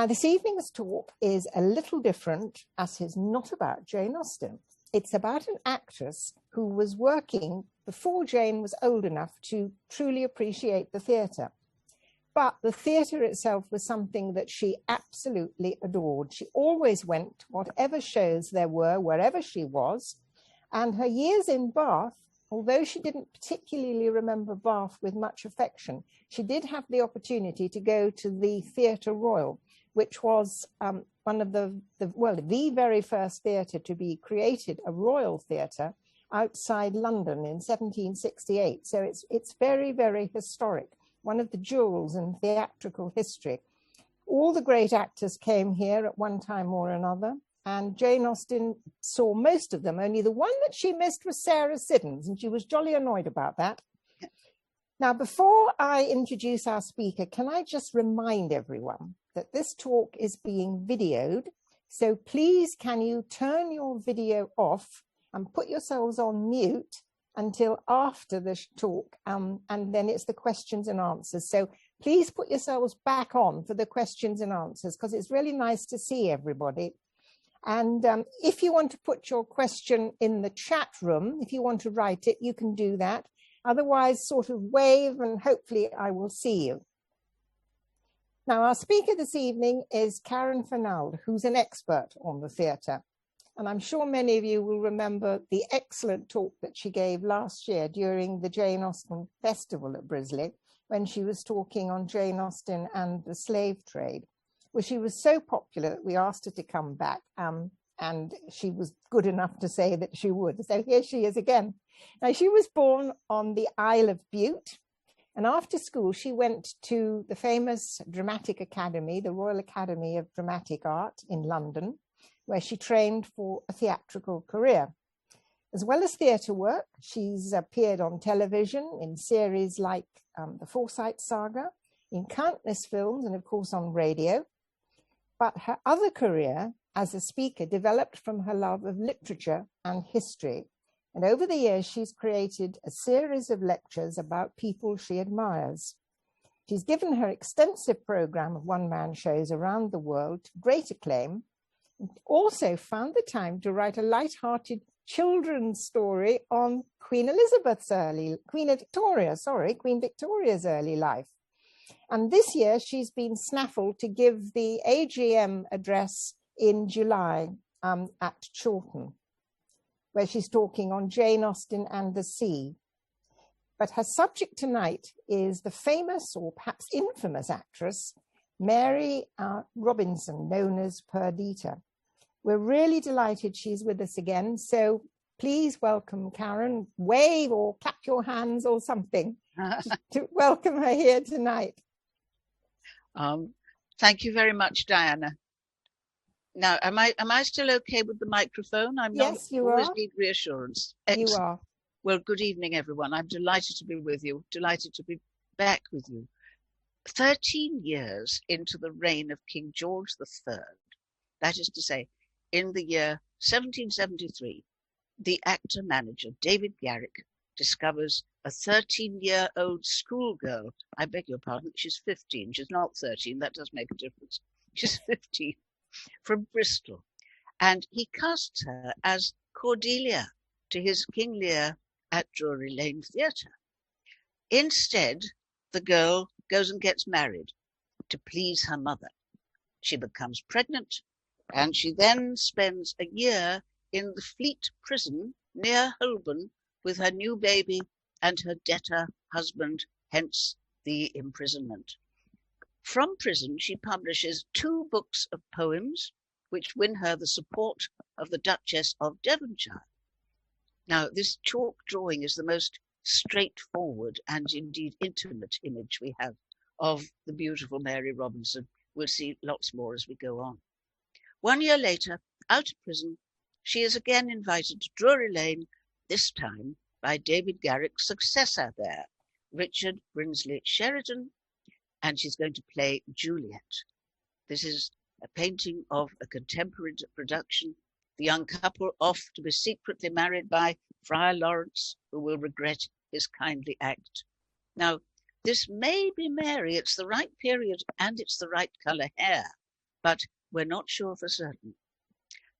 Now, this evening's talk is a little different, as it's not about Jane Austen. It's about an actress who was working before Jane was old enough to truly appreciate the theatre. But the theatre itself was something that she absolutely adored. She always went to whatever shows there were, wherever she was. And her years in Bath, although she didn't particularly remember Bath with much affection, she did have the opportunity to go to the Theatre Royal, which was one of the very first theatre to be created, a royal theatre, outside London in 1768. So it's very, very historic, one of the jewels in theatrical history. All the great actors came here at one time or another, and Jane Austen saw most of them. Only the one that she missed was Sarah Siddons, and she was jolly annoyed about that. Now, before I introduce our speaker, can I just remind everyone that this talk is being videoed. So please, can you turn your video off and put yourselves on mute until after the talk, and then it's the questions and answers. So please put yourselves back on for the questions and answers, because it's really nice to see everybody. And if you want to put your question in the chat room, if you want to write it, you can do that. Otherwise, sort of wave and hopefully I will see you. Now, our speaker this evening is Karin Fernald, who's an expert on the theatre. And I'm sure many of you will remember the excellent talk that she gave last year during the Jane Austen Festival at Brisley, when she was talking on Jane Austen and the slave trade. Well, she was so popular that we asked her to come back, and she was good enough to say that she would. So here she is again. Now, she was born on the Isle of Bute, and after school, she went to the famous Dramatic Academy, the Royal Academy of Dramatic Art in London, where she trained for a theatrical career. As well as theatre work, she's appeared on television in series like The Forsyte Saga, in countless films, and of course on radio. But her other career as a speaker developed from her love of literature and history. And over the years, she's created a series of lectures about people she admires. She's given her extensive program of one-man shows around the world to great acclaim, and also found the time to write a light-hearted children's story on Queen Victoria's early life. And this year, she's been snaffled to give the AGM address in July at Chawton, where she's talking on Jane Austen and the sea. But her subject tonight is the famous, or perhaps infamous, actress, Mary Robinson, known as Perdita. We're really delighted she's with us again. So please welcome Karin. Wave or clap your hands or something to welcome her here tonight. Thank you very much, Diana. Now, am I still okay with the microphone? Yes, you always are. Need reassurance. Excellent. You are. Well, good evening, everyone. I'm delighted to be with you. Delighted to be back with you. 13 years into the reign of King George III, that is to say, in the year 1773, the actor-manager David Garrick discovers a 13-year-old schoolgirl. I beg your pardon, she's 15. She's not 13. That does make a difference. She's 15, from Bristol. And he casts her as Cordelia to his King Lear at Jewellery Lane Theatre. Instead, the girl goes and gets married to please her mother. She becomes pregnant, and she then spends a year in the Fleet prison near Holborn with her new baby and her debtor husband, hence the imprisonment. From prison, she publishes 2 books of poems, which win her the support of the Duchess of Devonshire. Now, this chalk drawing is the most straightforward and indeed intimate image we have of the beautiful Mary Robinson. We'll see lots more as we go on. 1 year later, out of prison, she is again invited to Drury Lane, this time by David Garrick's successor there, Richard Brinsley Sheridan, and she's going to play Juliet. This is a painting of a contemporary production, the young couple off to be secretly married by Friar Lawrence, who will regret his kindly act. Now, this may be Mary, it's the right period and it's the right colour hair, but we're not sure for certain.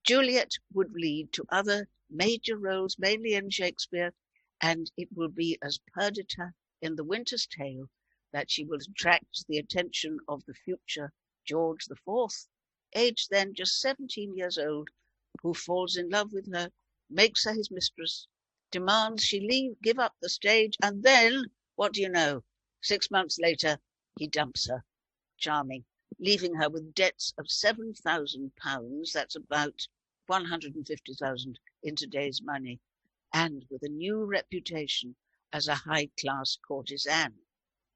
Juliet would lead to other major roles, mainly in Shakespeare, and it will be as Perdita in The Winter's Tale that she will attract the attention of the future George IV, aged then just 17 years old, who falls in love with her, makes her his mistress, demands she give up the stage, and then, what do you know, 6 months later, he dumps her. Charming. Leaving her with debts of £7,000, that's about 150,000 in today's money, and with a new reputation as a high-class courtesan,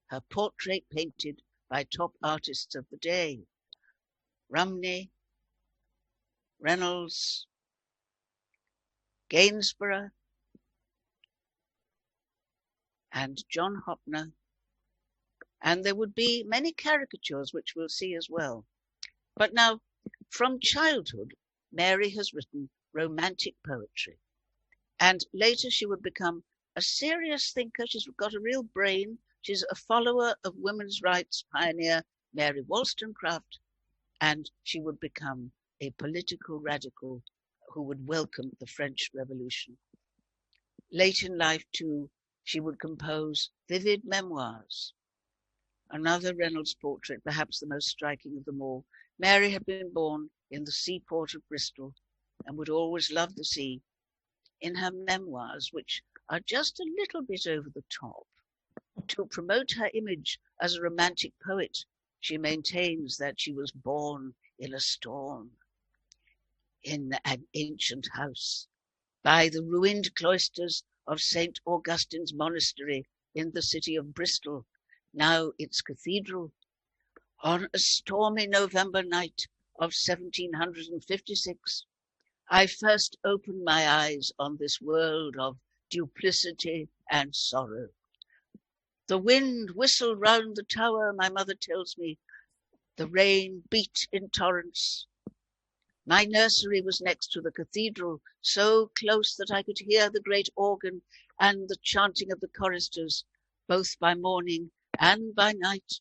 her portrait painted by top artists of the day. Romney, Reynolds, Gainsborough, and John Hoppner, and there would be many caricatures, which we'll see as well. But now, from childhood, Mary has written romantic poetry, and later she would become a serious thinker. She's got a real brain. She's a follower of women's rights pioneer Mary Wollstonecraft, and she would become a political radical who would welcome the French Revolution. Late in life, too, she would compose vivid memoirs. Another Reynolds portrait, perhaps the most striking of them all. Mary had been born in the seaport of Bristol and would always love the sea. In her memoirs, which are just a little bit over the top, to promote her image as a romantic poet, she maintains that she was born in a storm, in an ancient house, by the ruined cloisters of St. Augustine's Monastery in the city of Bristol, now its cathedral, on a stormy November night of 1756, I first opened my eyes on this world of duplicity and sorrow. The wind whistled round the tower, my mother tells me. The rain beat in torrents. My nursery was next to the cathedral, so close that I could hear the great organ and the chanting of the choristers, both by morning and by night.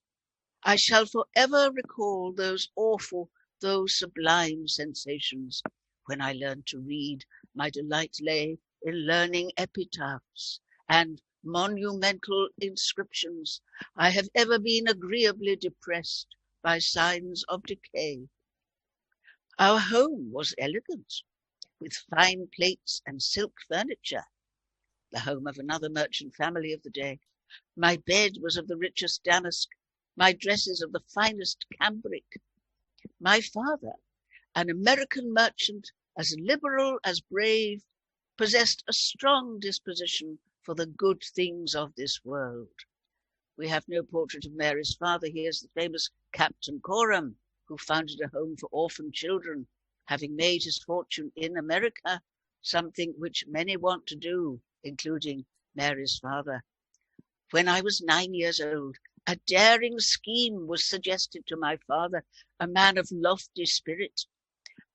I shall forever recall those awful, though sublime sensations. When I learned to read, my delight lay in learning epitaphs and monumental inscriptions. I have ever been agreeably depressed by signs of decay. Our home was elegant, with fine plates and silk furniture, the home of another merchant family of the day. My bed was of the richest damask, my dresses of the finest cambric. My father, an American merchant, as liberal as brave, possessed a strong disposition for the good things of this world. We have no portrait of Mary's father. He is the famous Captain Coram, who founded a home for orphan children, having made his fortune in America, something which many want to do, including Mary's father. When I was 9 years old, a daring scheme was suggested to my father, a man of lofty spirit,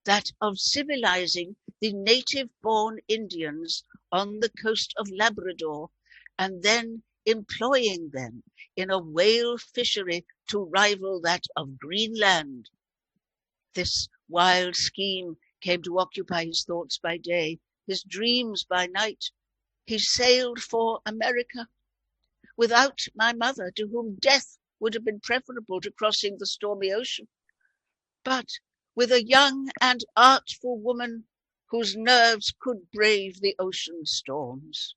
that of civilizing the native-born Indians on the coast of Labrador, and then employing them in a whale fishery to rival that of Greenland. This wild scheme came to occupy his thoughts by day, his dreams by night. He sailed for America without my mother, to whom death would have been preferable to crossing the stormy ocean, but with a young and artful woman whose nerves could brave the ocean storms.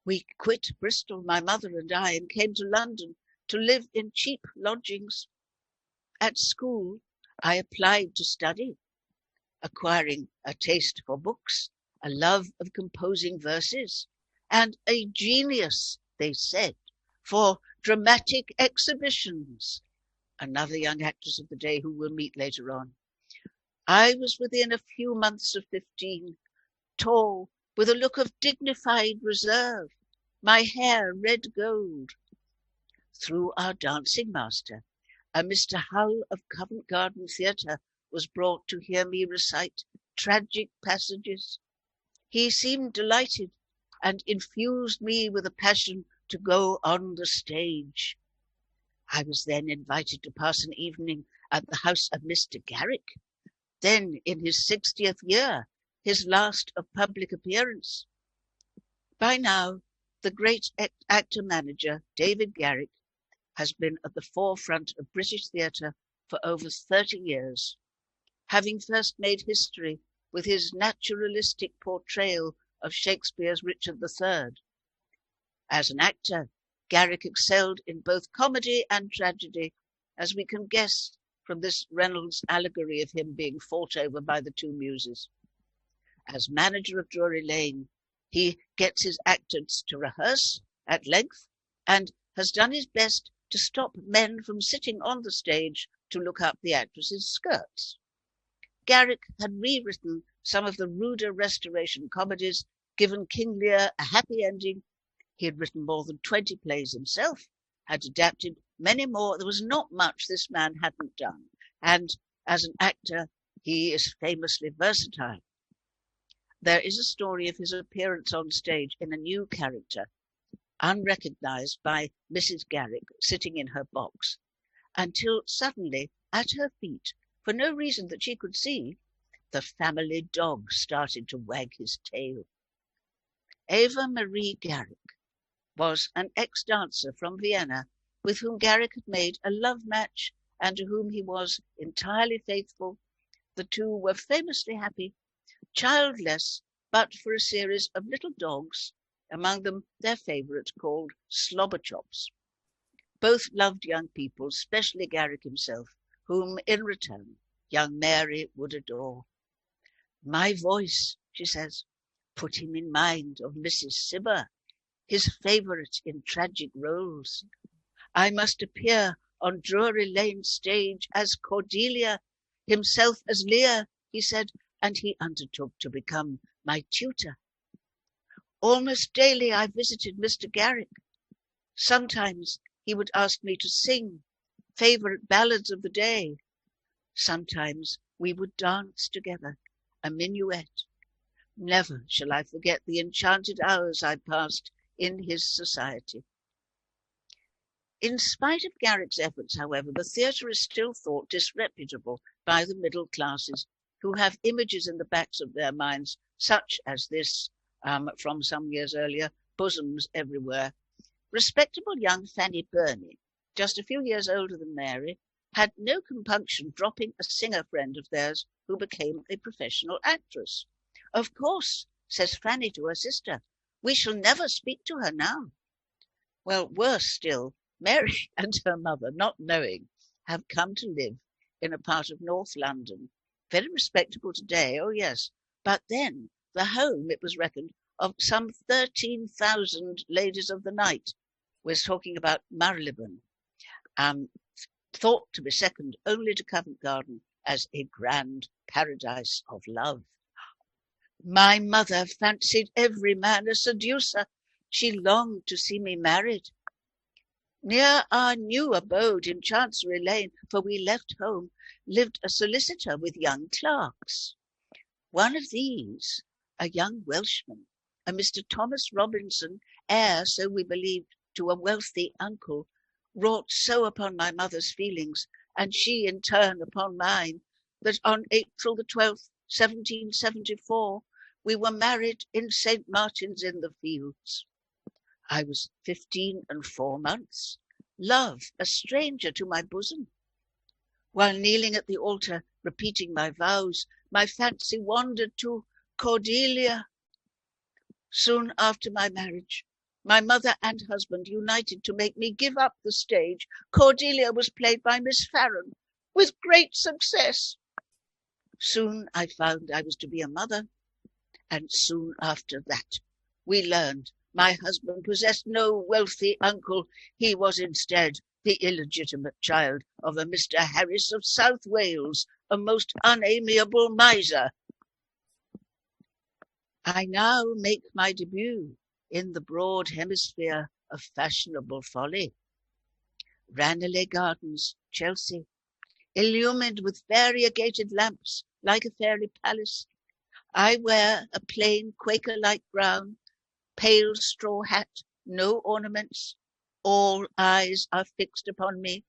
We quit Bristol, my mother and I, and came to London to live in cheap lodgings. At school, I applied to study, acquiring a taste for books, a love of composing verses, and a genius, they said, for dramatic exhibitions. Another young actress of the day who we'll meet later on. I was within a few months of 15, tall, with a look of dignified reserve, my hair red gold. Through our dancing master, a Mr. Hull of Covent Garden Theatre was brought to hear me recite tragic passages. He seemed delighted and infused me with a passion to go on the stage. I was then invited to pass an evening at the house of Mr. Garrick, then in his 60th year, his last of public appearance. By now, the great actor-manager, David Garrick, has been at the forefront of British theatre for over 30 years, having first made history with his naturalistic portrayal of Shakespeare's Richard III. As an actor, Garrick excelled in both comedy and tragedy, as we can guess from this Reynolds allegory of him being fought over by the two muses. As manager of Jewellery Lane, he gets his actors to rehearse at length and has done his best to stop men from sitting on the stage to look up the actresses' skirts. Garrick had rewritten some of the ruder Restoration comedies, given King Lear a happy ending. He had written more than 20 plays himself, had adapted many more. There was not much this man hadn't done, and as an actor, he is famously versatile. There is a story of his appearance on stage in a new character, unrecognised by Mrs. Garrick sitting in her box, until suddenly, at her feet, for no reason that she could see, the family dog started to wag his tail. Eva Marie Garrick was an ex-dancer from Vienna with whom Garrick had made a love match and to whom he was entirely faithful. The two were famously happy, childless, but for a series of little dogs, among them their favourite called Slobberchops. Both loved young people, especially Garrick himself, whom in return young Mary would adore. My voice, she says, put him in mind of Mrs. Cibber, his favourite in tragic roles. I must appear on Drury Lane stage as Cordelia, himself as Lear, he said, and he undertook to become my tutor. Almost daily I visited Mr. Garrick. Sometimes he would ask me to sing favourite ballads of the day. Sometimes we would dance together, a minuet. Never shall I forget the enchanted hours I passed in his society. In spite of Garrick's efforts, however, the theatre is still thought disreputable by the middle classes, who have images in the backs of their minds, such as this from some years earlier, bosoms everywhere. Respectable young Fanny Burney, just a few years older than Mary, had no compunction dropping a singer friend of theirs who became a professional actress. Of course, says Fanny to her sister, we shall never speak to her now. Well, worse still, Mary and her mother, not knowing, have come to live in a part of North London. Very respectable today, oh yes, but then the home, it was reckoned, of some 13,000 ladies of the night. We're talking about Marylebone, thought to be second only to Covent Garden as a grand paradise of love. My mother fancied every man a seducer. She longed to see me married. Near our new abode in Chancery Lane, for we left home, lived a solicitor with young clerks. One of these, a young Welshman, a Mr. Thomas Robinson, heir, so we believed, to a wealthy uncle, wrought so upon my mother's feelings, and she in turn upon mine, that on April the 12th, 1774, we were married in St. Martin's in the Fields. I was 15 and 4 months, love a stranger to my bosom. While kneeling at the altar, repeating my vows, my fancy wandered to Cordelia. Soon after my marriage, my mother and husband united to make me give up the stage. Cordelia was played by Miss Farron, with great success. Soon I found I was to be a mother, and soon after that we learned my husband possessed no wealthy uncle. He was instead the illegitimate child of a Mr. Harris of South Wales, a most unamiable miser. I now make my debut in the broad hemisphere of fashionable folly. Ranelagh Gardens, Chelsea, illumined with variegated lamps like a fairy palace. I wear a plain Quaker-like brown, pale straw hat, no ornaments. All eyes are fixed upon me.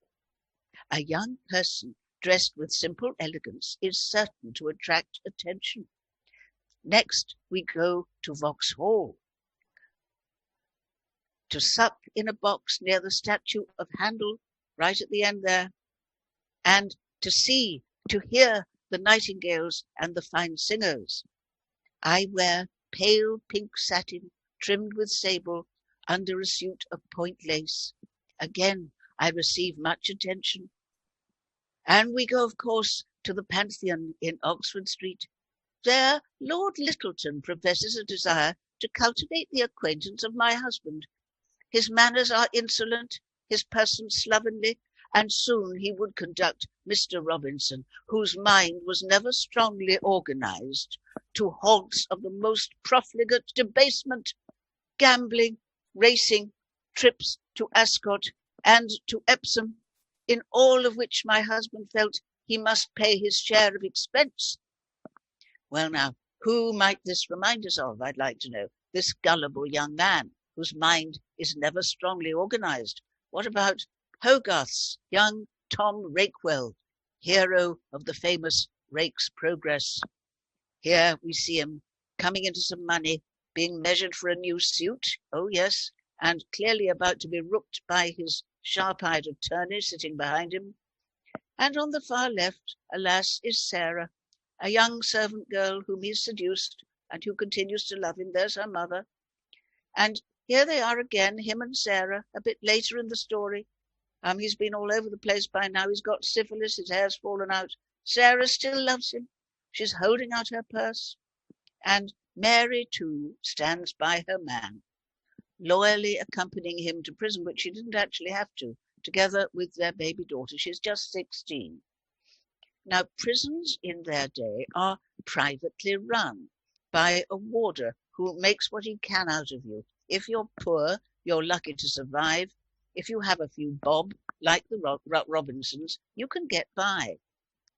A young person dressed with simple elegance, is certain to attract attention. Next, we go to Vox Hall, to sup in a box near the statue of Handel, right at the end there, and to hear the nightingales and the fine singers. I wear pale pink satin trimmed with sable under a suit of point lace. Again, I receive much attention. And we go, of course, to the Pantheon in Oxford Street. There, Lord Littleton professes a desire to cultivate the acquaintance of my husband. His manners are insolent, his person slovenly, and soon he would conduct Mr. Robinson, whose mind was never strongly organized, to haunts of the most profligate debasement, gambling, racing, trips to Ascot and to Epsom, in all of which my husband felt he must pay his share of expense. Well now, who might this remind us of, I'd like to know? This gullible young man, whose mind is never strongly organized. What about Hogarth's young Tom Rakewell, hero of the famous Rake's Progress? Here we see him coming into some money, being measured for a new suit, oh yes, and clearly about to be rooked by his sharp-eyed attorney sitting behind him. And on the far left, alas, is Sarah, a young servant girl whom he's seduced and who continues to love him. There's her mother. And here they are again, him and Sarah, a bit later in the story. He's been all over the place by now. He's got syphilis, his hair's fallen out. Sarah still loves him. She's holding out her purse. And Mary, too, stands by her man, loyally accompanying him to prison, which she didn't actually have to, together with their baby daughter. She's just 16. Now, prisons in their day are privately run by a warder who makes what he can out of you. If you're poor, you're lucky to survive. If you have a few bob, like the Robinsons, you can get by.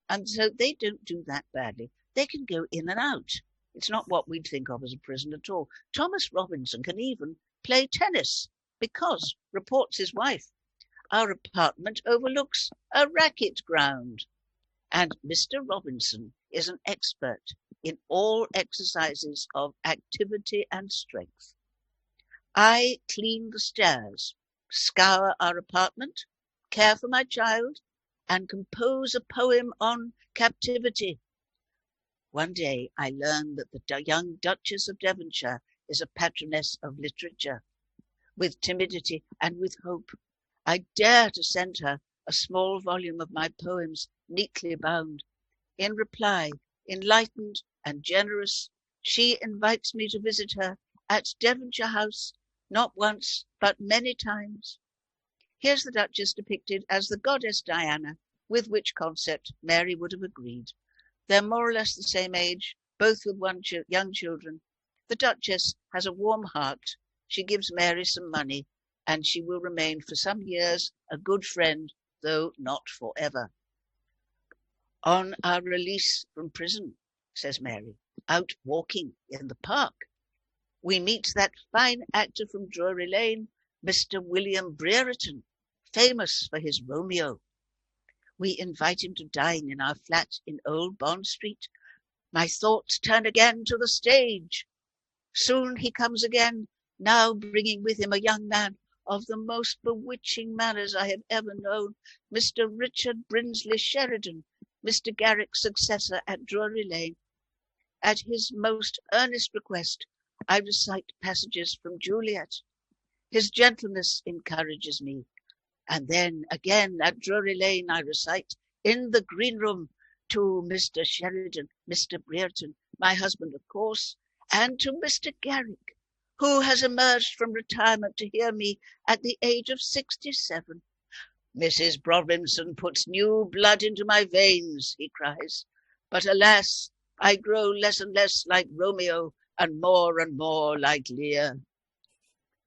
And so they don't do that badly. They can go in and out. It's not what we'd think of as a prison at all. Thomas Robinson can even play tennis because, reports his wife, our apartment overlooks a racket ground. And Mr. Robinson is an expert in all exercises of activity and strength. I clean the stairs, scour our apartment, care for my child, and compose a poem on captivity. One day I learned that the young Duchess of Devonshire is a patroness of literature. With timidity and with hope, I dare to send her a small volume of my poems, neatly bound. In reply, enlightened and generous, she invites me to visit her at Devonshire House, not once, but many times. Here's the Duchess depicted as the goddess Diana, with which concept Mary would have agreed. They're more or less the same age, both with young children. The Duchess has a warm heart. She gives Mary some money, and she will remain for some years a good friend, though not forever. On our release from prison, says Mary, out walking in the park, we meet that fine actor from Jewellery Lane, Mr. William Brereton, famous for his Romeo. We invite him to dine in our flat in Old Bond Street. My thoughts turn again to the stage. Soon he comes again, now bringing with him a young man of the most bewitching manners I have ever known, Mr. Richard Brinsley Sheridan, Mr. Garrick's successor at Jewellery Lane. At his most earnest request, I recite passages from Juliet. His gentleness encourages me. And then again at Drury Lane I recite in the green room to Mr. Sheridan, Mr. Brereton, my husband of course, and to Mr. Garrick, who has emerged from retirement to hear me at the age of 67. Mrs. Robinson puts new blood into my veins, he cries. But alas, I grow less and less like Romeo and more like Lear.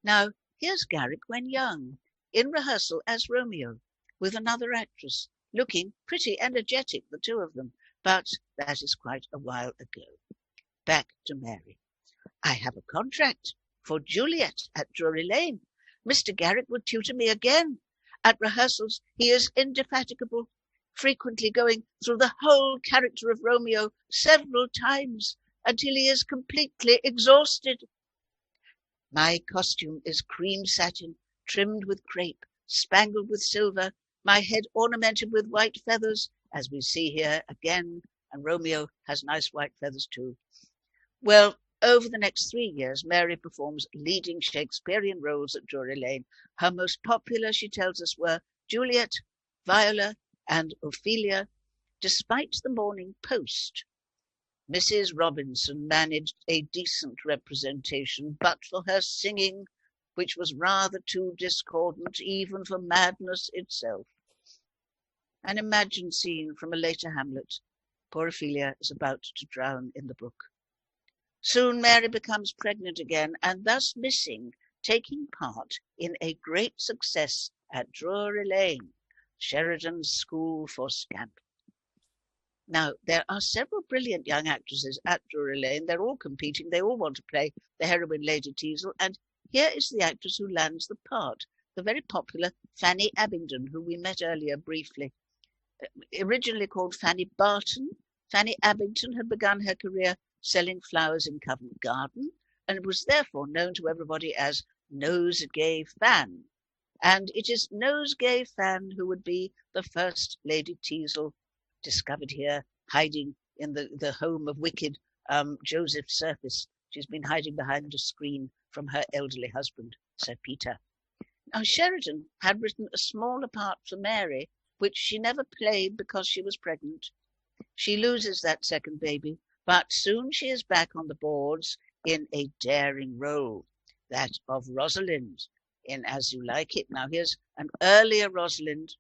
Now, here's Garrick when young, in rehearsal as Romeo, with another actress, looking pretty energetic, the two of them, but that is quite a while ago. Back to Mary. I have a contract for Juliet at Drury Lane. Mr. Garrick would tutor me again. At rehearsals he is indefatigable. frequently going through the whole character of Romeo several times until he is completely exhausted. My costume is cream satin, trimmed with crape, spangled with silver, my head ornamented with white feathers, as we see here again, and Romeo has nice white feathers too. Well, over the next 3 years, Mary performs leading Shakespearean roles at Jewellery Lane. Her most popular, she tells us, were Juliet, Viola, and Ophelia. Despite the Morning Post, Mrs. Robinson managed a decent representation, but for her singing, which was rather too discordant even for madness itself. An imagined scene from a later Hamlet. Poor Ophelia is about to drown in the brook. Soon Mary becomes pregnant again, and thus missing taking part in a great success at Jewellery Lane, Sheridans School for Scamp. Now, there are several brilliant young actresses at Jewellery Lane. They're all competing. They all want to play the heroine Lady Teazle. And here is the actress who lands the part, the very popular Fanny Abingdon, who we met earlier briefly. Originally called Fanny Barton, Fanny Abingdon had begun her career selling flowers in Covent Garden, and was therefore known to everybody as Nosegay Fan. And it is Nosegay Fan who would be the first Lady Teazle, discovered here, hiding in the home of wicked Joseph Surface. She's been hiding behind a screen from her elderly husband, Sir Peter. Now, Sheridan had written a smaller part for Mary, which she never played because she was pregnant. She loses that second baby, but soon she is back on the boards in a daring role, that of Rosalind, in As You Like It. Now, here's an earlier Rosalind,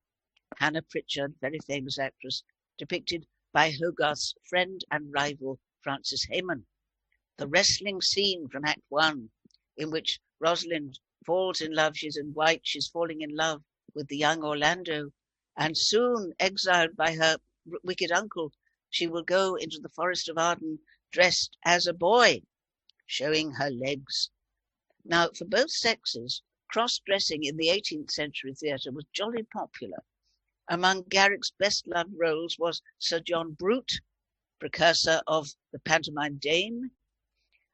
Hannah Pritchard, very famous actress, depicted by Hogarth's friend and rival, Francis Hayman. The wrestling scene from Act 1, in which Rosalind falls in love, she's in white, she's falling in love with the young Orlando, and soon exiled by her wicked uncle, she will go into the Forest of Arden dressed as a boy, showing her legs. Now, for both sexes, cross-dressing in the 18th century theatre was jolly popular. Among Garrick's best-loved roles was Sir John Brute, precursor of the pantomime dame.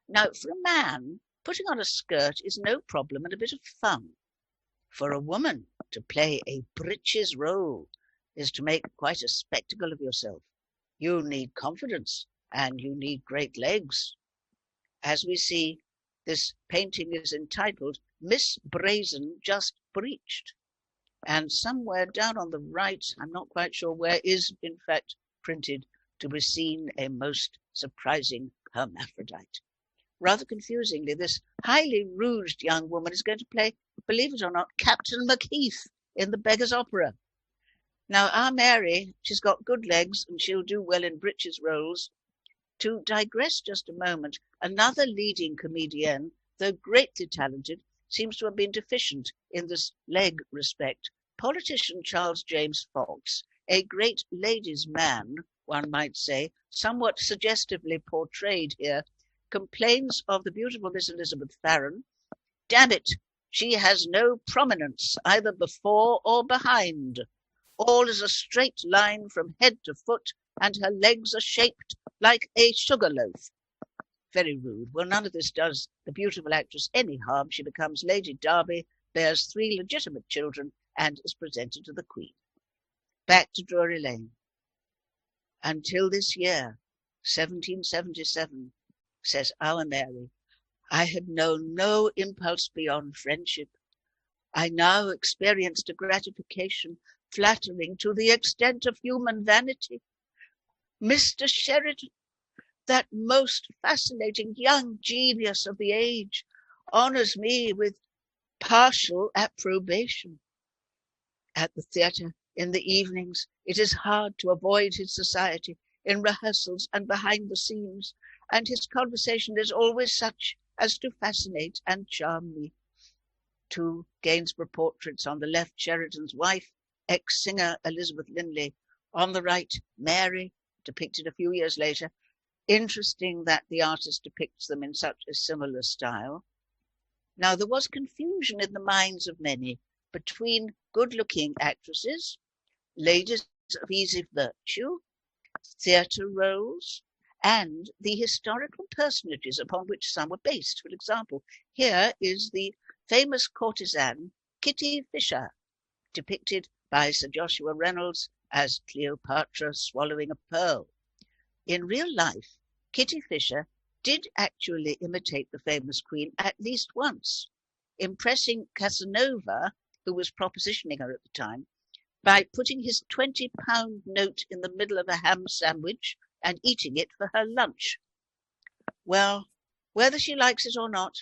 Now, for a man, putting on a skirt is no problem and a bit of fun. For a woman to play a breeches role is to make quite a spectacle of yourself. You need confidence and you need great legs. As we see, this painting is entitled Miss Brazen Just Breeched. And somewhere down on the right, I'm not quite sure where, is in fact printed to be seen a most surprising hermaphrodite. Rather confusingly, this highly rouged young woman is going to play, believe it or not, Captain Macheath in The Beggar's Opera. Now, our Mary, she's got good legs and she'll do well in breeches roles. To digress just a moment, another leading comedienne, though greatly talented, seems to have been deficient in this leg respect. Politician Charles James Fox, a great ladies' man, one might say, somewhat suggestively portrayed here, complains of the beautiful Miss Elizabeth Farren. Damn it, she has no prominence either before or behind. All is a straight line from head to foot, and her legs are shaped like a sugar loaf. Very rude. Well, none of this does the beautiful actress any harm. She becomes Lady Derby, bears 3 legitimate children, and is presented to the Queen. Back to Drury Lane. Until this year, 1777, says our Mary, I had known no impulse beyond friendship. I now experienced a gratification flattering to the extent of human vanity. Mr. Sheridan, that most fascinating young genius of the age, honours me with partial approbation. At the theatre, in the evenings, it is hard to avoid his society, in rehearsals and behind the scenes, and his conversation is always such as to fascinate and charm me. 2 Gainsborough portraits on the left, Sheridan's wife, ex-singer Elizabeth Linley. On the right, Mary, depicted a few years later. Interesting that the artist depicts them in such a similar style. Now, there was confusion in the minds of many between good-looking actresses, ladies tests of easy virtue, theatre roles, and the historical personages upon which some were based. For example, here is the famous courtesan Kitty Fisher, depicted by Sir Joshua Reynolds as Cleopatra swallowing a pearl. In real life, Kitty Fisher did actually imitate the famous queen at least once, impressing Casanova, who was propositioning her at the time, by putting his £20 note in the middle of a ham sandwich and eating it for her lunch. Well, whether she likes it or not,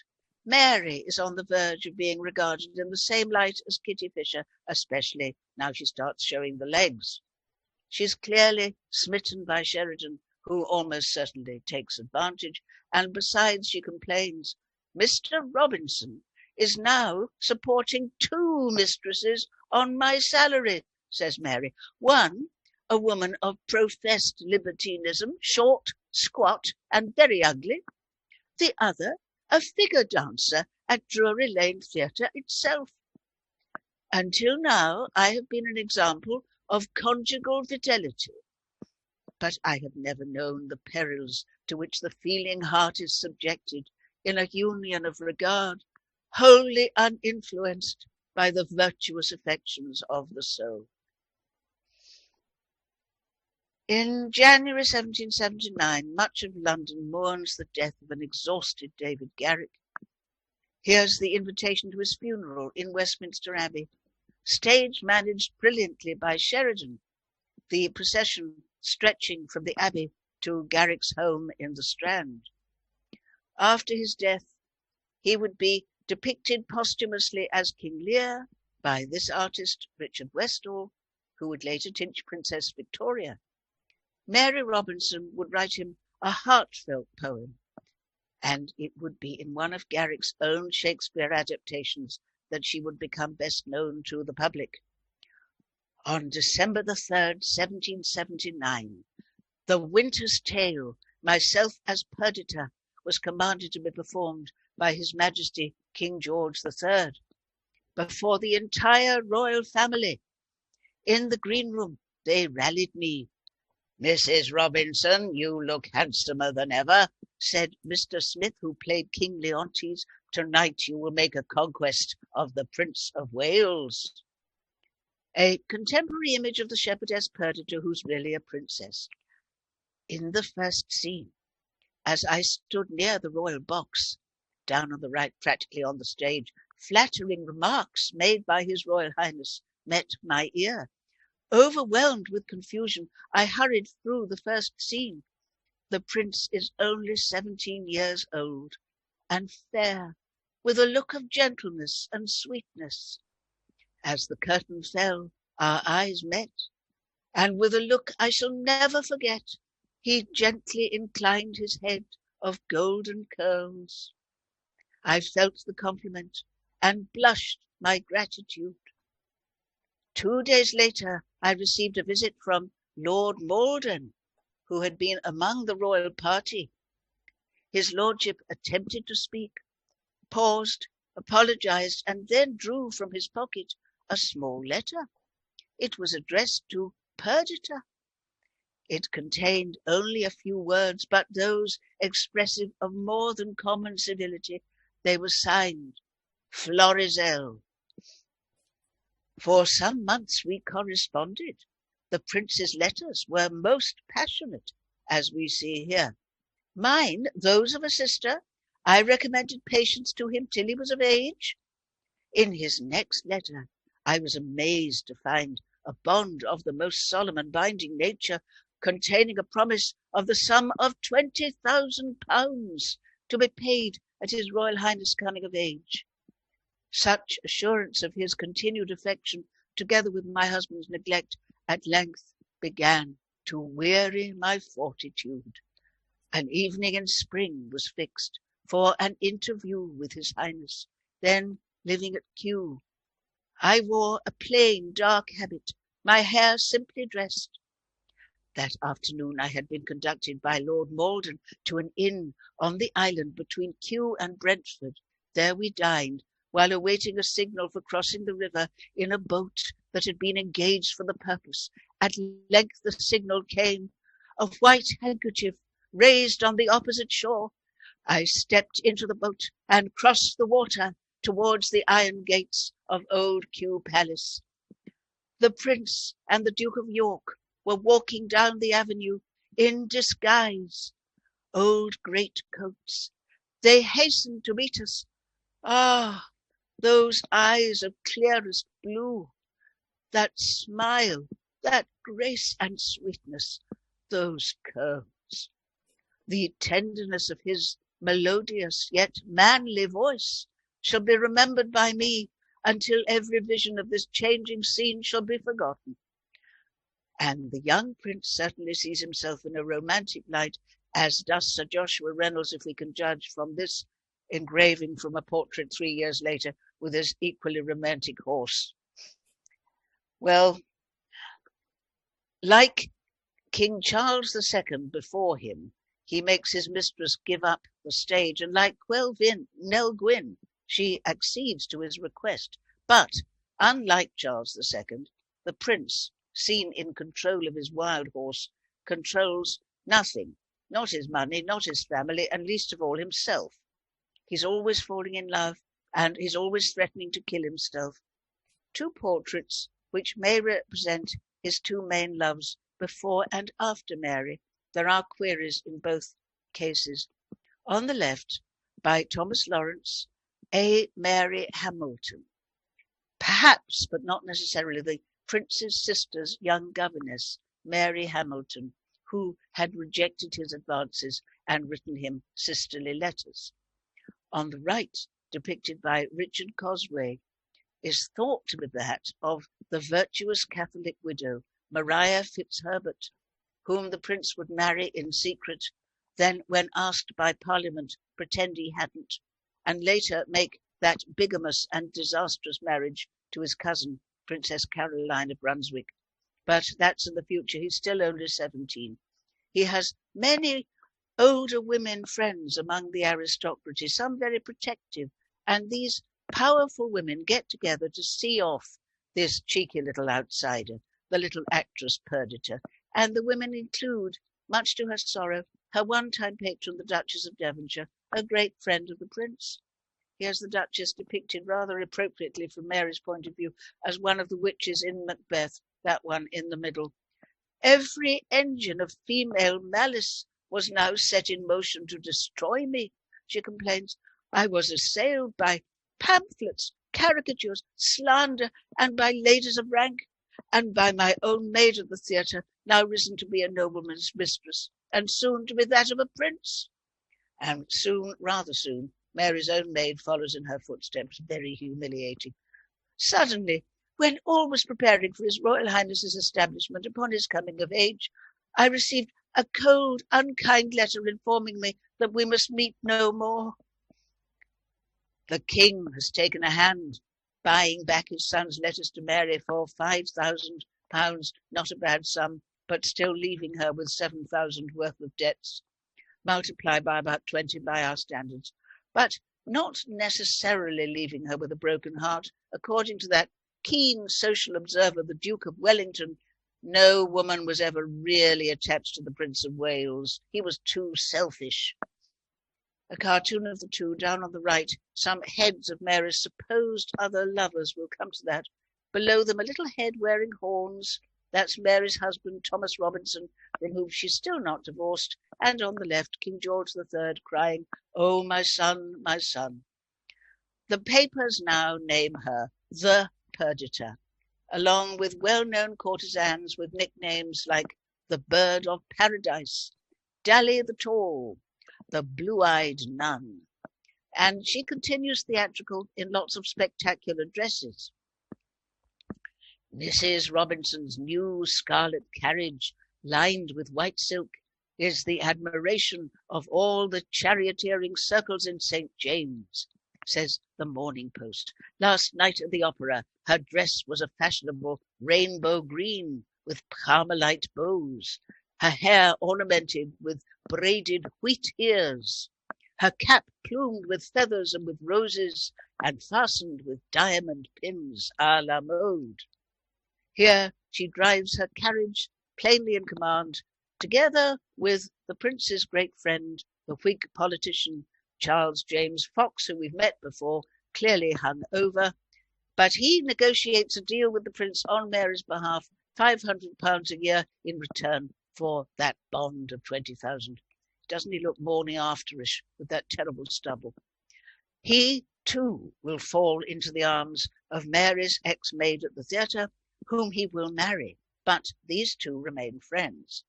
Mary is on the verge of being regarded in the same light as Kitty Fisher, especially now she starts showing the legs. She's clearly smitten by Sheridan, who almost certainly takes advantage, and besides, she complains, Mr. Robinson is now supporting 2 mistresses on my salary, says Mary. One, a woman of professed libertinism, short, squat, and very ugly. The other, a figure dancer at Jewellery Lane Theatre itself. Until now, I have been an example of conjugal fidelity, but I have never known the perils to which the feeling heart is subjected in a union of regard, wholly uninfluenced by the virtuous affections of the soul. In January 1779, much of London mourns the death of an exhausted David Garrick. Here's the invitation to his funeral in Westminster Abbey, stage managed brilliantly by Sheridan, the procession stretching from the Abbey to Garrick's home in the Strand. After his death, he would be depicted posthumously as King Lear by this artist, Richard Westall, who would later teach Princess Victoria. Mary Robinson would write him a heartfelt poem, and it would be in one of Garrick's own Shakespeare adaptations that she would become best known to the public. On December the 3rd, 1779, The Winter's Tale, myself as Perdita, was commanded to be performed by His Majesty King George III, before the entire royal family. In the green room, they rallied me. Mrs. Robinson, you look handsomer than ever, said Mr. Smith, who played King Leontes. Tonight you will make a conquest of the Prince of Wales. A contemporary image of the shepherdess Perdita, who's really a princess. In the first scene, as I stood near the royal box, down on the right, practically on the stage, flattering remarks made by His Royal Highness met my ear. Overwhelmed with confusion, I hurried through the first scene. The prince is only 17 years old, and fair, with a look of gentleness and sweetness. As the curtain fell, our eyes met, and with a look I shall never forget, he gently inclined his head of golden curls. I felt the compliment and blushed my gratitude. 2 days later, I received a visit from Lord Malden, who had been among the royal party. His lordship attempted to speak, paused, apologized, and then drew from his pocket a small letter. It was addressed to Perdita. It contained only a few words, but those expressive of more than common civility. They were signed Florizel. For some months we corresponded. The prince's letters were most passionate, as we see here. Mine, those of a sister. I recommended patience to him till he was of age. In his next letter, I was amazed to find a bond of the most solemn and binding nature, containing a promise of the sum of £20,000 to be paid at His Royal Highness coming of age. Such assurance of his continued affection, together with my husband's neglect, at length began to weary my fortitude. An evening in spring was fixed for an interview with His Highness, then living at Kew. I wore a plain dark habit, my hair simply dressed. That afternoon I had been conducted by Lord Malden to an inn on the island between Kew and Brentford. There we dined, while awaiting a signal for crossing the river in a boat that had been engaged for the purpose. At length the signal came, a white handkerchief raised on the opposite shore. I stepped into the boat and crossed the water towards the iron gates of Old Kew Palace. The Prince and the Duke of York were walking down the avenue in disguise, old greatcoats. They hastened to meet us. Ah, those eyes of clearest blue, that smile, that grace and sweetness, those curves, the tenderness of his melodious yet manly voice shall be remembered by me until every vision of this changing scene shall be forgotten. And the young prince certainly sees himself in a romantic light, as does Sir Joshua Reynolds, if we can judge from this engraving from a portrait 3 years later with his equally romantic horse. Well, like King Charles II before him, he makes his mistress give up the stage, and like Nell Gwynn, she accedes to his request. But, unlike Charles II, the prince, seen in control of his wild horse, controls nothing, not his money, not his family, and least of all himself. He's always falling in love, and he's always threatening to kill himself. Two portraits which may represent his two main loves before and after Mary. There are queries in both cases. On the left, by Thomas Lawrence, A. Mary Hamilton, perhaps, but not necessarily, the prince's sister's young governess, Mary Hamilton, who had rejected his advances and written him sisterly letters. On the right, depicted by Richard Cosway, is thought to be that of the virtuous Catholic widow, Maria Fitzherbert, whom the prince would marry in secret, then, when asked by Parliament, pretend he hadn't, and later make that bigamous and disastrous marriage to his cousin, Princess Caroline of Brunswick. But that's in the future. He's still only 17. He has many older women friends among the aristocracy, some very protective, and these powerful women get together to see off this cheeky little outsider, the little actress Perdita, and the women include, much to her sorrow, her one-time patron, the Duchess of Devonshire, a great friend of the prince. Here's the Duchess depicted rather appropriately from Mary's point of view as one of the witches in Macbeth, that one in the middle. Every engine of female malice was now set in motion to destroy me, she complains. I was assailed by pamphlets, caricatures, slander, and by ladies of rank, and by my own maid at the theatre, now risen to be a nobleman's mistress, and soon to be that of a prince. And soon, rather soon, Mary's own maid follows in her footsteps, very humiliating. Suddenly, when all was preparing for His Royal Highness's establishment upon his coming of age, I received a cold, unkind letter informing me that we must meet no more. The king has taken a hand, buying back his son's letters to Mary for £5,000, not a bad sum, but still leaving her with 7,000 worth of debts, multiplied by about 20 by our standards, but not necessarily leaving her with a broken heart. According to that keen social observer, the Duke of Wellington, no woman was ever really attached to the Prince of Wales. He was too selfish. A cartoon of the two, down on the right, some heads of Mary's supposed other lovers, will come to that. Below them, a little head wearing horns. That's Mary's husband, Thomas Robinson, from whom she's still not divorced. And on the left, King George III, crying, "Oh, my son, my son." The papers now name her the Perdita, along with well-known courtesans with nicknames like the Bird of Paradise, Dally the Tall, the Blue-Eyed Nun. And she continues theatrical in lots of spectacular dresses. Mrs. Robinson's new scarlet carriage, lined with white silk, is the admiration of all the charioteering circles in St. James, says the Morning Post. Last night at the opera, her dress was a fashionable rainbow green with carmelite bows, her hair ornamented with braided wheat ears, her cap plumed with feathers and with roses, and fastened with diamond pins à la mode. Here she drives her carriage, plainly in command, together with the prince's great friend, the Whig politician Charles James Fox, who we've met before, clearly hung over. But he negotiates a deal with the prince on Mary's behalf, £500 a year in return for that bond of 20,000. Doesn't he look morning afterish with that terrible stubble? He, too, will fall into the arms of Mary's ex-maid at the theatre, whom he will marry, but these two remain friends.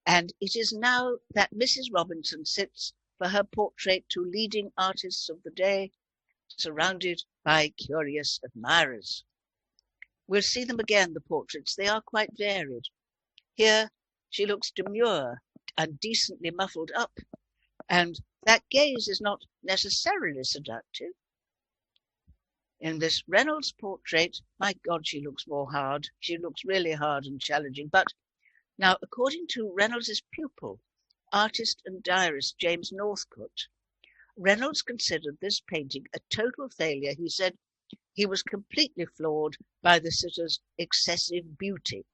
And it is now that Mrs. Robinson sits for her portrait to leading artists of the day, surrounded by curious admirers. We'll see them again, the portraits. They are quite varied. Here she looks demure and decently muffled up, and that gaze is not necessarily seductive. In this Reynolds portrait, my God, she looks more hard. She looks really hard and challenging. But now, according to Reynolds's pupil, artist and diarist James Northcote, Reynolds considered this painting a total failure. He said he was completely floored by the sitter's excessive beauty.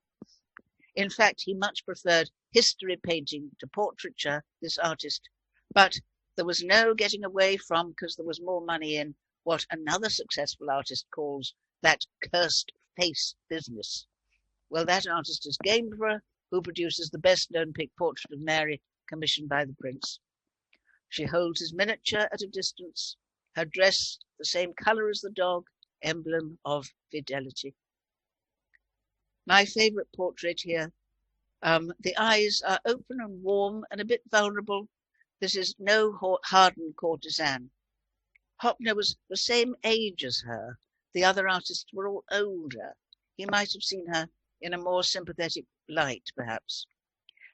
In fact, he much preferred history painting to portraiture, this artist, but there was no getting away from, because there was more money in, what another successful artist calls that cursed face business. Well, that artist is Gainsborough, who produces the best-known portrait of Mary commissioned by the prince. She holds his miniature at a distance, her dress the same colour as the dog, emblem of fidelity. My favourite portrait here. The eyes are open and warm and a bit vulnerable. This is no hardened courtesan. Hoppner was the same age as her. The other artists were all older. He might have seen her in a more sympathetic light, perhaps.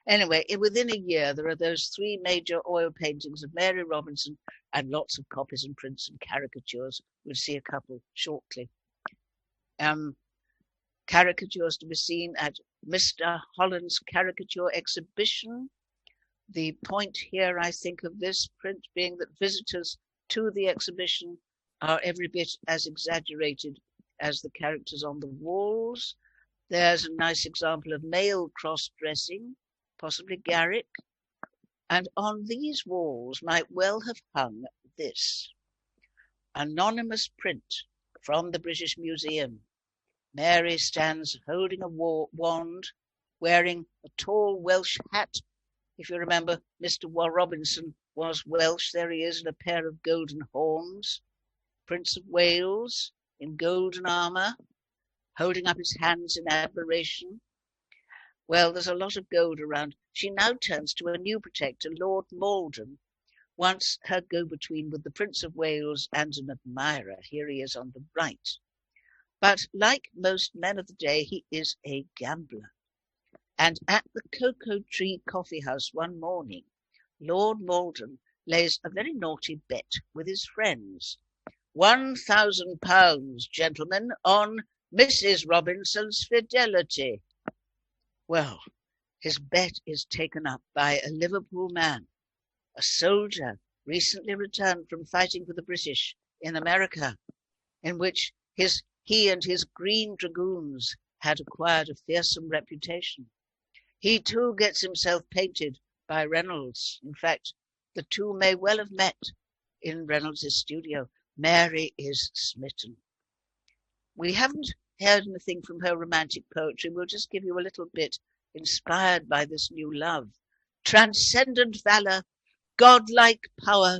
Anyway, within a year, there are those three major oil paintings of Mary Robinson and lots of copies and prints and caricatures. We'll see a couple shortly. Caricatures to be seen at Mr. Holland's caricature exhibition. The point here, I think, of this print being that visitors to the exhibition are every bit as exaggerated as the characters on the walls. There's a nice example of male cross-dressing, possibly Garrick. And on these walls might well have hung this anonymous print from the British Museum. Mary stands holding a wand, wearing a tall Welsh hat. If you remember, Mr. Robinson was Welsh. There he is in a pair of golden horns. Prince of Wales in golden armour, holding up his hands in admiration. Well, there's a lot of gold around. She now turns to a new protector, Lord Malden, once her go-between with the Prince of Wales and an admirer. Here he is on the right. But like most men of the day, he is a gambler. And at the Cocoa Tree Coffee House one morning, Lord Malden lays a very naughty bet with his friends. £1,000, gentlemen, on Mrs. Robinson's fidelity. Well, his bet is taken up by a Liverpool man, a soldier recently returned from fighting for the British in America, in which he and his Green Dragoons had acquired a fearsome reputation. He too gets himself painted by Reynolds. In fact, the two may well have met in Reynolds' studio. Mary is smitten. We haven't heard anything from her romantic poetry. We'll just give you a little bit inspired by this new love. Transcendent valour, godlike power,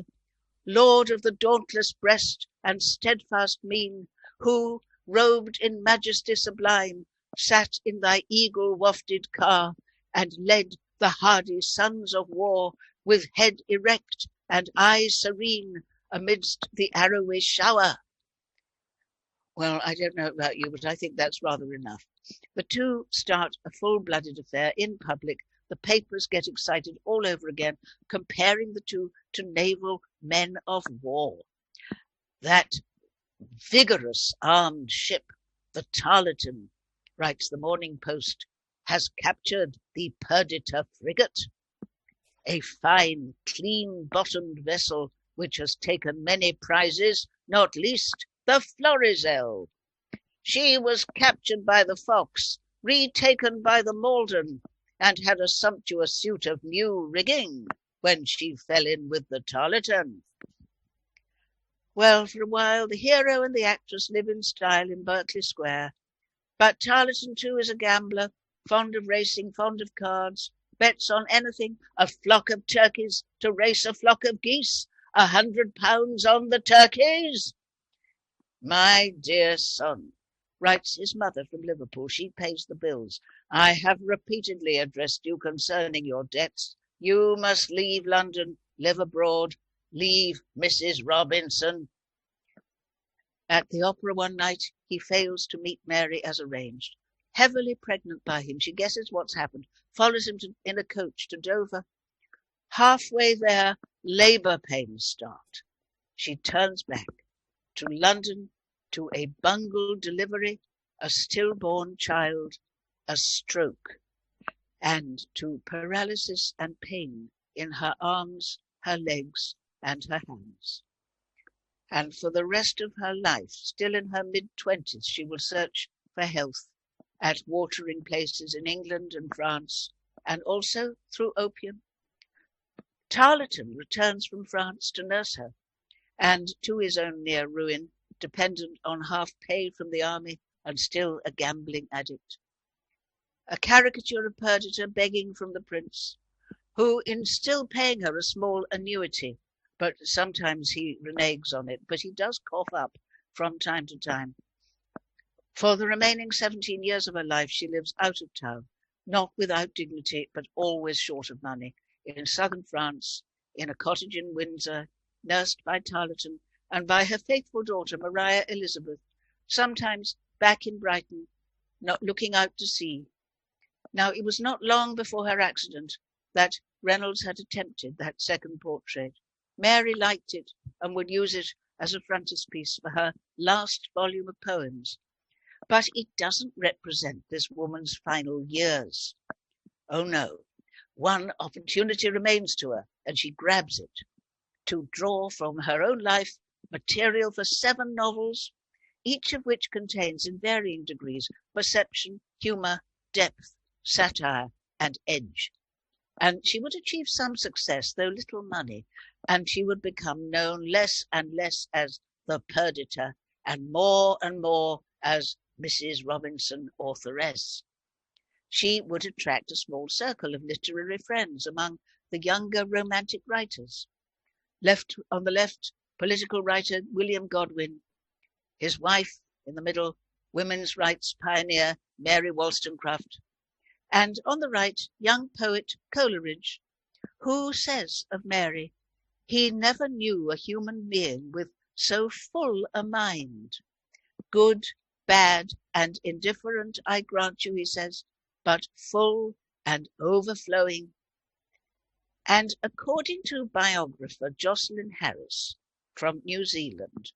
lord of the dauntless breast and steadfast mien, who, robed in majesty sublime, sat in thy eagle-wafted car, and led the hardy sons of war with head erect and eyes serene amidst the arrowy shower. Well, I don't know about you, but I think that's rather enough. The two start a full-blooded affair in public. The papers get excited all over again, comparing the two to naval men of war. That vigorous armed ship, the Tarleton, writes the Morning Post, has captured the Perdita frigate, a fine, clean-bottomed vessel which has taken many prizes, not least the Florizel. She was captured by the Fox, retaken by the Malden, and had a sumptuous suit of new rigging when she fell in with the Tarleton. Well, for a while the hero and the actress live in style in Berkeley Square, but Tarleton II is a gambler, fond of racing, fond of cards, bets on anything, a flock of turkeys to race a flock of geese, £100 on the turkeys. My dear son, writes his mother from Liverpool, she pays the bills. I have repeatedly addressed you concerning your debts. You must leave London, live abroad, leave Mrs. Robinson. At the opera one night, he fails to meet Mary as arranged. Heavily pregnant by him, she guesses what's happened, follows him in a coach to Dover. Halfway there, labour pains start. She turns back to London, to a bungled delivery, a stillborn child, a stroke, and to paralysis and pain in her arms, her legs, and her hands. And for the rest of her life, still in her mid-20s, she will search for health at watering places in England and France, and also through opium. Tarleton returns from France to nurse her, and to his own near ruin, dependent on half pay from the army and still a gambling addict. A caricature of Perdita begging from the prince, who, in still paying her a small annuity, but sometimes he reneges on it, but he does cough up from time to time. For the remaining 17 years of her life, she lives out of town, not without dignity, but always short of money, in southern France, in a cottage in Windsor, nursed by Tarleton and by her faithful daughter, Maria Elizabeth, sometimes back in Brighton, not looking out to sea. Now, it was not long before her accident that Reynolds had attempted that second portrait. Mary liked it and would use it as a frontispiece for her last volume of poems. But it doesn't represent this woman's final years. Oh no, one opportunity remains to her, and she grabs it, to draw from her own life material for 7 novels, each of which contains in varying degrees perception, humour, depth, satire, and edge. And she would achieve some success, though little money, and she would become known less and less as the Perdita, and more as Mrs. Robinson, authoress. She would attract a small circle of literary friends among the younger romantic writers. On the left, political writer William Godwin, his wife in the middle, women's rights pioneer Mary Wollstonecraft, and on the right, young poet Coleridge, who says of Mary, "He never knew a human being with so full a mind. Good, bad, and indifferent, I grant you," he says, "but full and overflowing." And according to biographer Jocelyn Harris from New Zealand,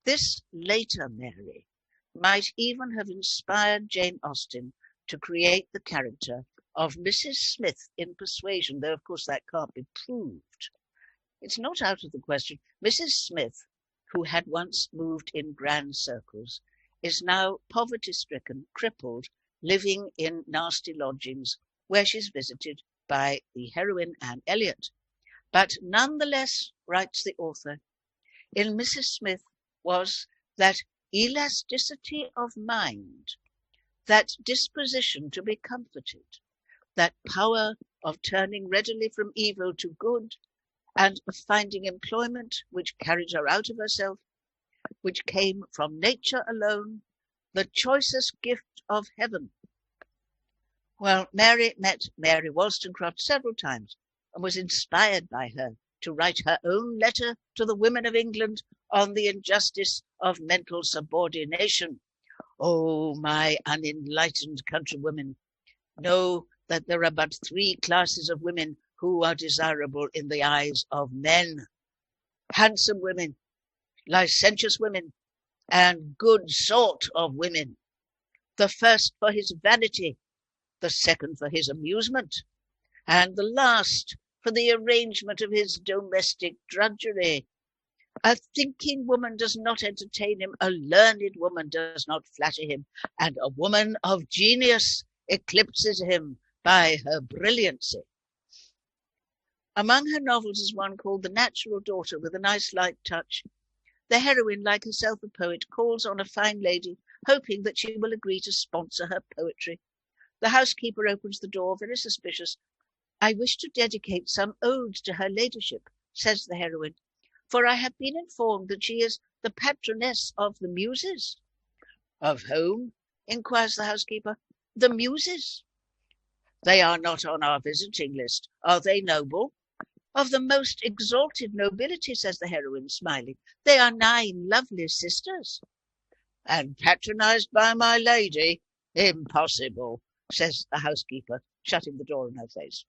this later Mary might even have inspired Jane Austen to create the character of Mrs. Smith in Persuasion, though of course that can't be proved. It's not out of the question. Mrs. Smith, who had once moved in grand circles, is now poverty-stricken, crippled, living in nasty lodgings, where she's visited by the heroine Anne Elliot. But nonetheless, writes the author, in Mrs. Smith was that elasticity of mind, that disposition to be comforted, that power of turning readily from evil to good, and of finding employment which carried her out of herself, which came from nature alone, the choicest gift of heaven. Well, Mary met Mary Wollstonecraft several times and was inspired by her to write her own letter to the women of England on the injustice of mental subordination. Oh, my unenlightened countrywomen, know that there are but 3 classes of women who are desirable in the eyes of men: handsome women, licentious women, and good sort of women. The first for his vanity, the second for his amusement, and the last for the arrangement of his domestic drudgery. A thinking woman does not entertain him, a learned woman does not flatter him, and a woman of genius eclipses him by her brilliancy. Among her novels is one called The Natural Daughter, with a nice light touch. The heroine, like herself a poet, calls on a fine lady, hoping that she will agree to sponsor her poetry. The housekeeper opens the door, very suspicious. "I wish to dedicate some ode to her ladyship," says the heroine, "for I have been informed that she is the patroness of the Muses." "Of whom?" inquires the housekeeper. "The Muses." "They are not on our visiting list. Are they noble?" "Of the most exalted nobility," says the heroine, smiling. "They are 9 lovely sisters." "And patronized by my lady? Impossible," says the housekeeper, shutting the door in her face.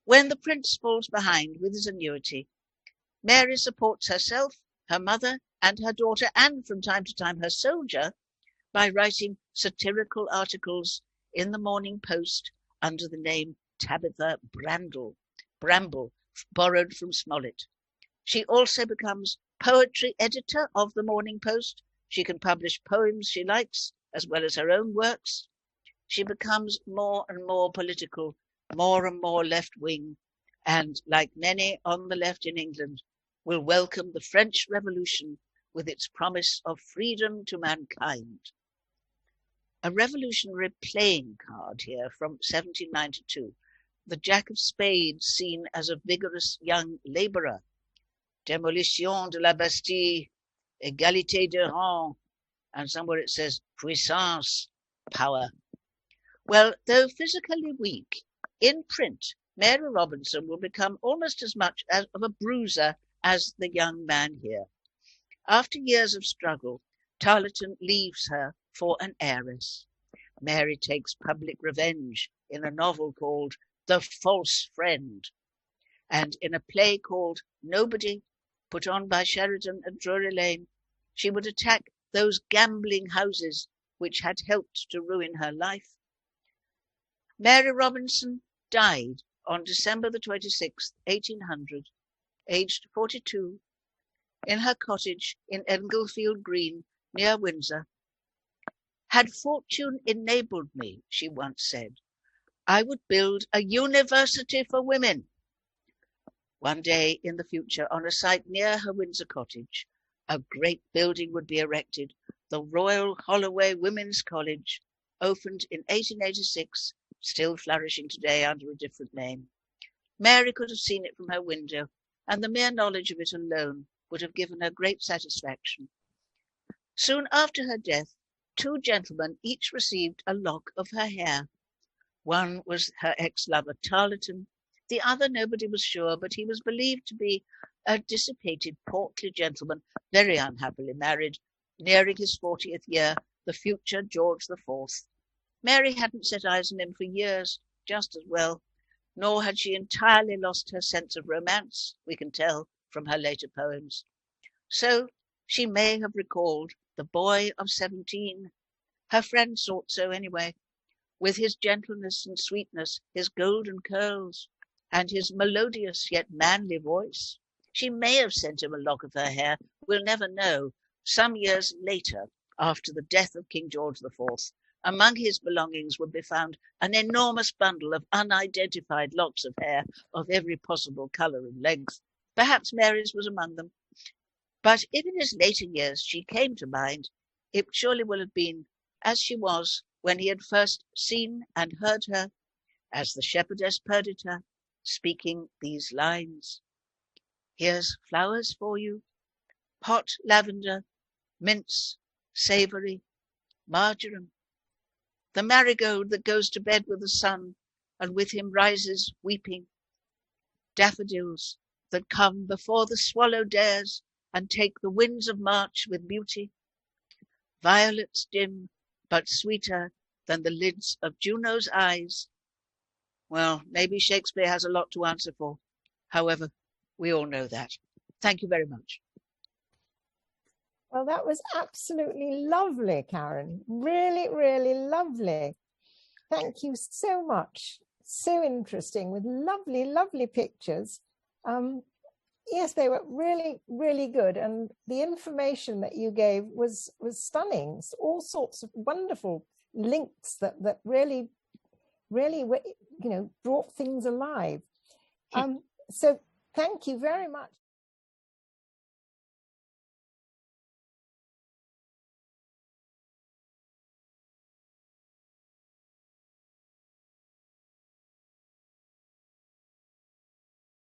When the prince falls behind with his annuity, Mary supports herself, her mother, and her daughter, and from time to time her soldier, by writing satirical articles in the Morning Post under the name Tabitha Bramble, borrowed from Smollett. She also becomes poetry editor of the Morning Post. She can publish poems she likes, as well as her own works. She becomes more and more political, more and more left-wing, and, like many on the left in England, will welcome the French Revolution with its promise of freedom to mankind. A revolutionary playing card here from 1792. The Jack of Spades seen as a vigorous young labourer. Démolition de la Bastille, égalité de rang, and somewhere it says puissance, power. Well, though physically weak, in print, Mary Robinson will become almost as much of a bruiser as the young man here. After years of struggle, Tarleton leaves her for an heiress. Mary takes public revenge in a novel called The False Friend, and in a play called Nobody, put on by Sheridan at Jewellery Lane, she would attack those gambling houses which had helped to ruin her life. Mary Robinson died on December the 26th, 1800, aged 42, in her cottage in Englefield Green, near Windsor. "Had fortune enabled me," she once said, "I would build a university for women." One day in the future, on a site near her Windsor cottage, a great building would be erected, the Royal Holloway Women's College, opened in 1886, still flourishing today under a different name. Mary could have seen it from her window, and the mere knowledge of it alone would have given her great satisfaction. Soon after her death, 2 gentlemen each received a lock of her hair. One was her ex-lover Tarleton, the other nobody was sure, but he was believed to be a dissipated, portly gentleman, very unhappily married, nearing his 40th year, the future George IV. Mary hadn't set eyes on him for years, just as well, nor had she entirely lost her sense of romance, we can tell from her later poems. So she may have recalled the boy of 17. Her friends thought so anyway, with his gentleness and sweetness, his golden curls, and his melodious yet manly voice. She may have sent him a lock of her hair, we'll never know. Some years later, after the death of King George IV, among his belongings would be found an enormous bundle of unidentified locks of hair of every possible colour and length. Perhaps Mary's was among them. But if in his later years she came to mind, it surely will have been as she was when he had first seen and heard her, as the shepherdess Perdita, speaking these lines: "Here's flowers for you, hot lavender, mints, savoury, marjoram, the marigold that goes to bed with the sun and with him rises weeping, daffodils that come before the swallow dares and take the winds of March with beauty, violets dim but sweeter than the lids of Juno's eyes." Well, maybe Shakespeare has a lot to answer for. However, we all know that. Thank you very much. Well, that was absolutely lovely, Karin. Really, really lovely. Thank you so much. So interesting, with lovely, lovely pictures. Yes, they were really, really good. And the information that you gave was stunning. All sorts of wonderful links that really, really, brought things alive. So thank you very much.